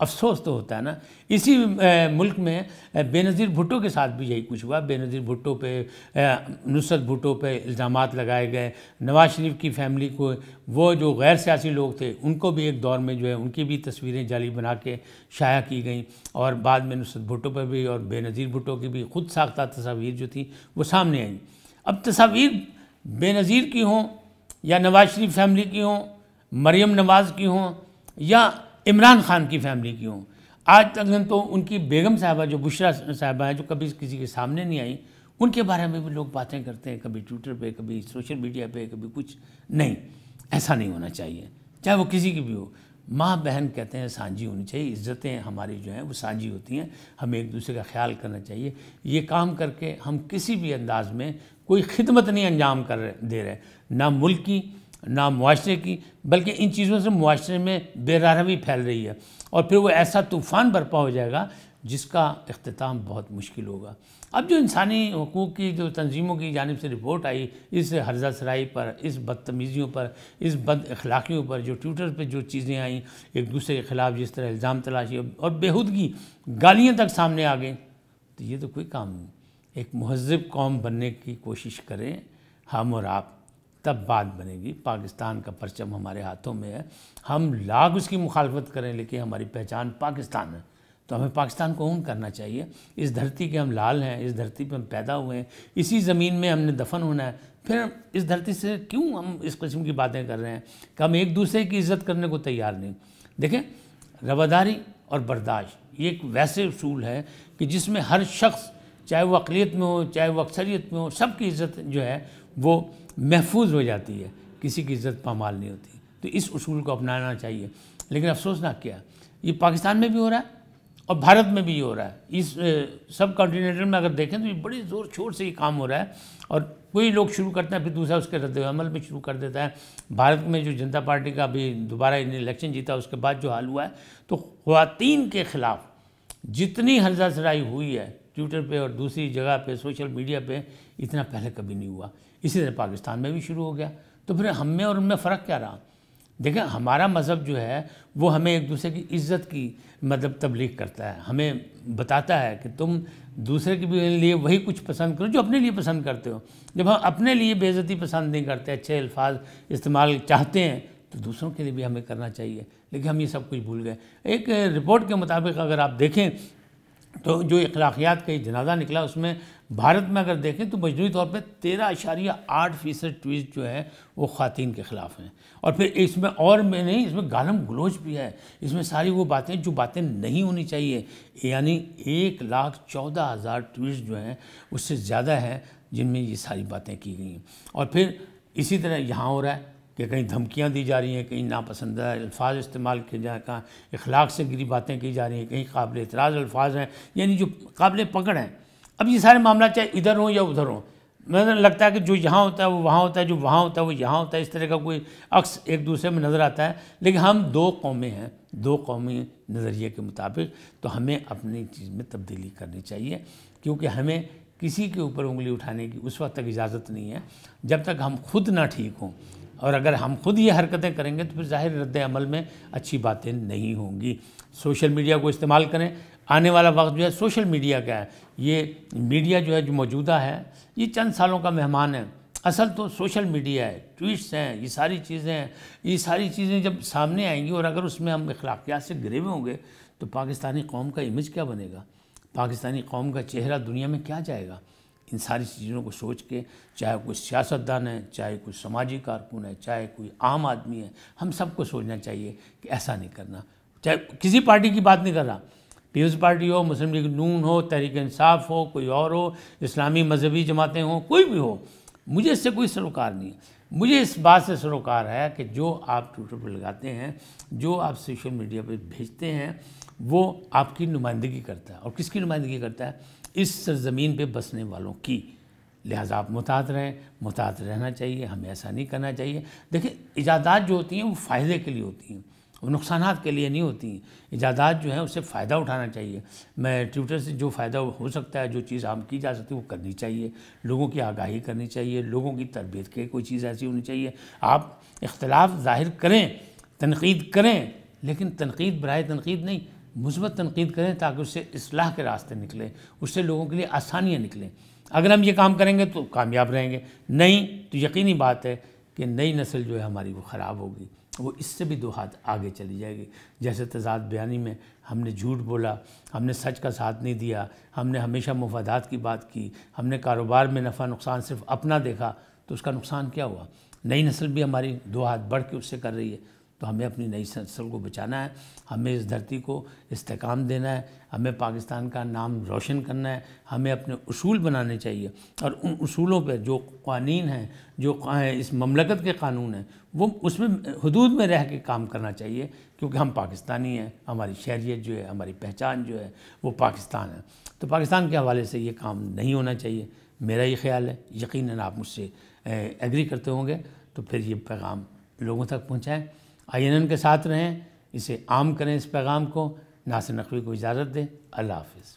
افسوس تو ہوتا ہے نا۔ اسی ملک میں بے نظیر بھٹو کے ساتھ بھی یہی کچھ ہوا۔ بے نظیر بھٹو پہ، نصرت بھٹو پہ الزامات لگائے گئے۔ نواز شریف کی فیملی کو، وہ جو غیر سیاسی لوگ تھے ان کو بھی ایک دور میں جو ہے ان کی بھی تصویریں جعلی بنا کے شائع کی گئیں، اور بعد میں نصرت بھٹو پہ بھی اور بے نظیر بھٹو کی بھی خود ساختہ تصاویر جو تھیں وہ سامنے آئیں۔ اب تصاویر بے نظیر کی ہوں یا نواز شریف فیملی کی ہوں، مریم نواز کی ہوں یا عمران خان کی فیملی کی ہوں، آج تک تو ان کی بیگم صاحبہ جو بشرا صاحبہ ہیں جو کبھی کسی کے سامنے نہیں آئیں، ان کے بارے میں بھی لوگ باتیں کرتے ہیں، کبھی ٹویٹر پہ، کبھی سوشل میڈیا پہ، کبھی کچھ۔ نہیں، ایسا نہیں ہونا چاہیے، چاہے وہ کسی کی بھی ہو۔ ماں بہن کہتے ہیں سانجھی ہونی چاہیے، عزتیں ہماری جو ہیں وہ سانجھی ہوتی ہیں، ہمیں ایک دوسرے کا خیال کرنا چاہیے۔ یہ کام کر کے ہم کسی بھی انداز میں کوئی خدمت نہیں انجام دے رہے، نہ ملک کی نہ معاشرے کی، بلکہ ان چیزوں سے معاشرے میں بے راہروی پھیل رہی ہے، اور پھر وہ ایسا طوفان برپا ہو جائے گا جس کا اختتام بہت مشکل ہوگا۔ اب جو انسانی حقوق کی جو تنظیموں کی جانب سے رپورٹ آئی اس حرزہ سرائی پر، اس بدتمیزیوں پر، اس بد اخلاقیوں پر، جو ٹویٹر پہ جو چیزیں آئیں ایک دوسرے کے خلاف، جس طرح الزام تلاشی اور بےہودگی گالیاں تک سامنے آ گئیں، تو یہ تو کوئی کام نہیں۔ ایک مہذب قوم بننے کی کوشش کریں ہم اور آپ، تب بات بنے گی۔ پاکستان کا پرچم ہمارے ہاتھوں میں ہے، ہم لاکھ اس کی مخالفت کریں لیکن ہماری پہچان پاکستان ہے، تو ہمیں پاکستان کو اون کرنا چاہیے۔ اس دھرتی کے ہم لال ہیں، اس دھرتی پہ ہم پیدا ہوئے ہیں، اسی زمین میں ہم نے دفن ہونا ہے، پھر اس دھرتی سے کیوں ہم اس قسم کی باتیں کر رہے ہیں کہ ہم ایک دوسرے کی عزت کرنے کو تیار نہیں۔ دیکھیں، رواداری اور برداشت یہ ایک ویسے اصول ہے کہ جس میں ہر شخص، چاہے وہ اقلیت میں ہو چاہے وہ اکثریت میں ہو، سب کی عزت جو ہے وہ محفوظ ہو جاتی ہے، کسی کی عزت پامال نہیں ہوتی۔ تو اس اصول کو اپنانا چاہیے، لیکن افسوسناک کیا ہے، یہ پاکستان میں بھی ہو رہا ہے اور بھارت میں بھی یہ ہو رہا ہے۔ اس سب کانٹیننٹل میں اگر دیکھیں تو یہ بڑی زور شور سے یہ کام ہو رہا ہے، اور کوئی لوگ شروع کرتے ہیں پھر دوسرا اس کے رد عمل میں شروع کر دیتا ہے۔ بھارت میں جو جنتا پارٹی کا ابھی دوبارہ الیکشن جیتا، اس کے بعد جو حال ہوا ہے، تو خواتین کے خلاف جتنی حرزہ سرائی ہوئی ہے ٹویٹر پہ اور دوسری جگہ پہ سوشل میڈیا پہ، اتنا پہلے کبھی نہیں ہوا۔ اسی طرح پاکستان میں بھی شروع ہو گیا، تو پھر ہم میں اور ان میں فرق کیا رہا؟ دیکھیں، ہمارا مذہب جو ہے وہ ہمیں ایک دوسرے کی عزت کی تبلیغ کرتا ہے، ہمیں بتاتا ہے کہ تم دوسرے کے لیے وہی کچھ پسند کرو جو اپنے لیے پسند کرتے ہو۔ جب ہم اپنے لیے بے عزتی پسند نہیں کرتے، اچھے الفاظ استعمال چاہتے ہیں، تو دوسروں کے لیے بھی ہمیں کرنا چاہیے، لیکن ہم یہ سب کچھ بھول گئے۔ ایک رپورٹ کے مطابق اگر آپ دیکھیں تو جو اخلاقیات کا یہ جنازہ نکلا، اس میں بھارت میں اگر دیکھیں تو مجموعی طور پہ 13.8% ٹویٹ جو ہے وہ خواتین کے خلاف ہیں، اور پھر اس میں اور میں نہیں، اس میں گالم گلوچ بھی ہے، اس میں ساری وہ باتیں جو باتیں نہیں ہونی چاہیے، یعنی 1,14,000 ٹویٹس جو ہیں اس سے زیادہ ہیں جن میں یہ ساری باتیں کی گئی ہیں۔ اور پھر اسی طرح یہاں ہو رہا ہے کہ کہیں دھمکیاں دی جا رہی ہیں، کہیں ناپسندیدہ الفاظ استعمال کیے جا رہے ہیں، کہاں اخلاق سے گری باتیں کی جا رہی ہیں، کہیں قابل اعتراض الفاظ ہیں، یعنی جو قابل پکڑ ہیں۔ اب یہ سارے معاملات چاہے ادھر ہوں یا ادھر ہوں، مجھے لگتا ہے کہ جو یہاں ہوتا ہے وہ وہاں ہوتا ہے، جو وہاں ہوتا ہے وہ یہاں ہوتا ہے، اس طرح کا کوئی عکس ایک دوسرے میں نظر آتا ہے، لیکن ہم دو قومیں ہیں، دو قومی نظریے کے مطابق، تو ہمیں اپنی چیز میں تبدیلی کرنی چاہیے، کیونکہ ہمیں کسی کے اوپر انگلی اٹھانے کی اس وقت تک اجازت نہیں ہے جب تک ہم خود نہ ٹھیک ہوں، اور اگر ہم خود یہ حرکتیں کریں گے تو پھر ظاہر رد عمل میں اچھی باتیں نہیں ہوں گی۔ سوشل میڈیا کو استعمال کریں، آنے والا وقت جو ہے سوشل میڈیا کا ہے، یہ میڈیا جو ہے جو موجودہ ہے یہ چند سالوں کا مہمان ہے، اصل تو سوشل میڈیا ہے، ٹویٹس ہیں، یہ ساری چیزیں ہیں، یہ ساری چیزیں جب سامنے آئیں گی اور اگر اس میں ہم اخلاقیات سے گرے ہوئے ہوں گے تو پاکستانی قوم کا امیج کیا بنے گا، پاکستانی قوم کا چہرہ دنیا میں کیا جائے گا؟ ان ساری چیزوں کو سوچ کے، چاہے کوئی سیاستدان ہے، چاہے کوئی سماجی کارکن ہے، چاہے کوئی عام آدمی ہے، ہم سب کو سوچنا چاہیے کہ ایسا نہیں کرنا۔ چاہے کسی پارٹی کی بات نہیں کر رہا، پیپلز پارٹی ہو، مسلم لیگ نون ہو، تحریک انصاف ہو، کوئی اور ہو، اسلامی مذہبی جماعتیں ہوں، کوئی بھی ہو، مجھے اس سے کوئی سروکار نہیں ہے۔ مجھے اس بات سے سروکار ہے کہ جو آپ ٹویٹر پہ لگاتے ہیں، جو آپ سوشل میڈیا پہ بھیجتے ہیں، وہ آپ کی نمائندگی کرتا ہے، اور کس کی نمائندگی کرتا ہے؟ اس سرزمین پہ بسنے والوں کی۔ لہٰذا آپ محتاط رہیں، محتاط رہنا چاہیے، ہمیں ایسا نہیں کرنا چاہیے۔ دیکھیں، ایجادات جو ہوتی ہیں وہ فائدے کے لیے ہوتی ہیں، وہ نقصانات کے لیے نہیں ہوتی ہیں۔ ایجادات جو ہیں اس سے فائدہ اٹھانا چاہیے۔ میں ٹویٹر سے جو فائدہ ہو سکتا ہے، جو چیز عام کی جا سکتی ہے وہ کرنی چاہیے، لوگوں کی آگاہی کرنی چاہیے، لوگوں کی تربیت کے کوئی چیز ایسی ہونی چاہیے۔ آپ اختلاف ظاہر کریں، تنقید کریں، لیکن تنقید برائے تنقید نہیں، مثبت تنقید کریں تاکہ اس سے اصلاح کے راستے نکلیں، اس سے لوگوں کے لیے آسانیاں نکلیں۔ اگر ہم یہ کام کریں گے تو کامیاب رہیں گے، نہیں تو یقینی بات ہے کہ نئی نسل جو ہے ہماری وہ خراب ہوگی، وہ اس سے بھی 2 ہاتھ آگے چلی جائے گی۔ جیسے تضاد بیانی میں ہم نے جھوٹ بولا، ہم نے سچ کا ساتھ نہیں دیا، ہم نے ہمیشہ مفادات کی بات کی، ہم نے کاروبار میں نفع نقصان صرف اپنا دیکھا، تو اس کا نقصان کیا ہوا؟ نئی نسل بھی ہماری 2 ہاتھ بڑھ کے اس سے کر رہی ہے، تو ہمیں اپنی نئی نسل کو بچانا ہے، ہمیں اس دھرتی کو استحکام دینا ہے، ہمیں پاکستان کا نام روشن کرنا ہے، ہمیں اپنے اصول بنانے چاہیے، اور ان اصولوں پہ جو قوانین ہیں، جو اس مملکت کے قانون ہیں، وہ اس میں حدود میں رہ کے کام کرنا چاہیے، کیونکہ ہم پاکستانی ہیں، ہماری شہریت جو ہے، ہماری پہچان جو ہے وہ پاکستان ہے۔ تو پاکستان کے حوالے سے یہ کام نہیں ہونا چاہیے، میرا یہ خیال ہے۔ یقیناً آپ مجھ سے ایگری کرتے ہوں گے، تو پھر یہ پیغام لوگوں تک پہنچائیں، INN کے ساتھ رہیں، اسے عام کریں اس پیغام کو۔ ناصر نقوی کو اجازت دیں، اللہ حافظ۔